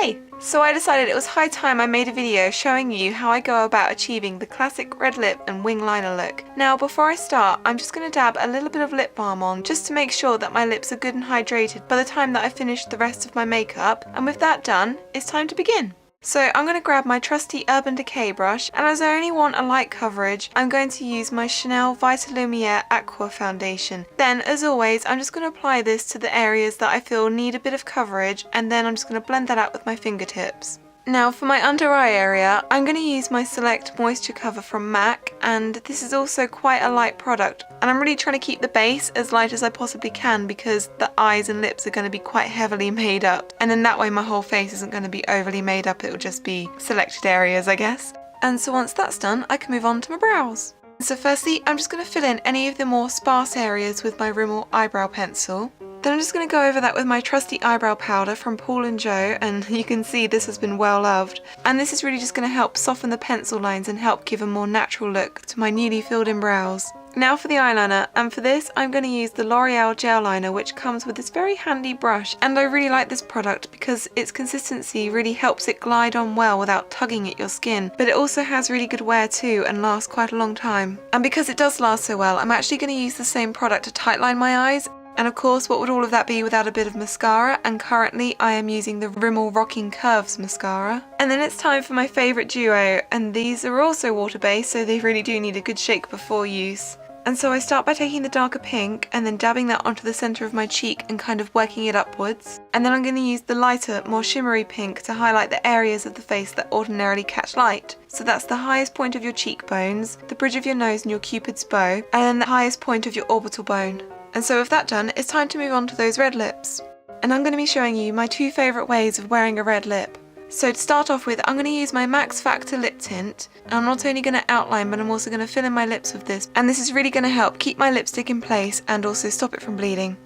Hey! So I decided it was high time I made a video showing you how I go about achieving the classic red lip and wing liner look. Now before I start, I'm just going to dab a little bit of lip balm on just to make sure that my lips are good and hydrated by the time that I finish the rest of my makeup, and with that done, it's time to begin. So I'm going to grab my trusty Urban Decay brush, and as I only want a light coverage, I'm going to use my Chanel Vitalumiere Aqua foundation. Then, as always, I'm just going to apply this to the areas that I feel need a bit of coverage, and then I'm just going to blend that out with my fingertips. Now for my under eye area, I'm going to use my Select Moisture Cover from MAC, and this is also quite a light product, and I'm really trying to keep the base as light as I possibly can because the eyes and lips are going to be quite heavily made up, and in that way my whole face isn't going to be overly made up, it will just be selected areas, I guess. And so once that's done, I can move on to my brows. So firstly, I'm just going to fill in any of the more sparse areas with my Rimmel eyebrow pencil. Then I'm just going to go over that with my trusty eyebrow powder from Paul & Joe, and you can see this has been well loved. And this is really just going to help soften the pencil lines and help give a more natural look to my newly filled in brows. Now for the eyeliner, and for this I'm going to use the L'Oreal gel liner, which comes with this very handy brush, and I really like this product because its consistency really helps it glide on well without tugging at your skin, but it also has really good wear too and lasts quite a long time. And because it does last so well, I'm actually going to use the same product to tightline my eyes. And of course, what would all of that be without a bit of mascara? And currently I am using the Rimmel Rocking Curves mascara. And then it's time for my favourite duo, and these are also water-based, so they really do need a good shake before use. And so I start by taking the darker pink and then dabbing that onto the centre of my cheek and kind of working it upwards. And then I'm going to use the lighter, more shimmery pink to highlight the areas of the face that ordinarily catch light. So that's the highest point of your cheekbones, the bridge of your nose and your cupid's bow, and then the highest point of your orbital bone. And so with that done, it's time to move on to those red lips. And I'm going to be showing you my two favourite ways of wearing a red lip. So to start off with, I'm going to use my Max Factor lip tint. And I'm not only going to outline, but I'm also going to fill in my lips with this. And this is really going to help keep my lipstick in place and also stop it from bleeding.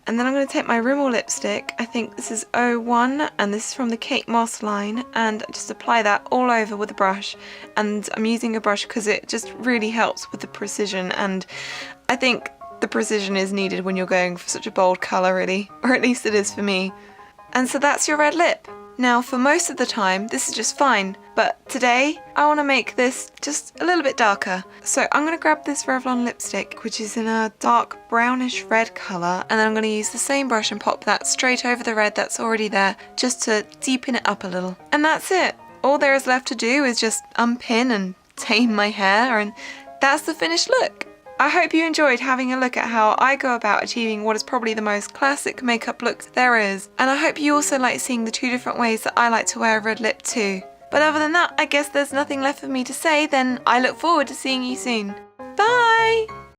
And then I'm going to take my Rimmel lipstick, I think this is 01, and this is from the Kate Moss line, and just apply that all over with a brush. And I'm using a brush because it just really helps with the precision, and I think the precision is needed when you're going for such a bold colour really, or at least it is for me. And so that's your red lip. Now for most of the time this is just fine, but today I want to make this just a little bit darker. So I'm going to grab this Revlon lipstick, which is in a dark brownish red colour, and then I'm going to use the same brush and pop that straight over the red that's already there, just to deepen it up a little. And that's it. All there is left to do is just unpin and tame my hair, and that's the finished look. I hope you enjoyed having a look at how I go about achieving what is probably the most classic makeup look there is, and I hope you also like seeing the two different ways that I like to wear a red lip too. But other than that, I guess there's nothing left for me to say, then I look forward to seeing you soon. Bye!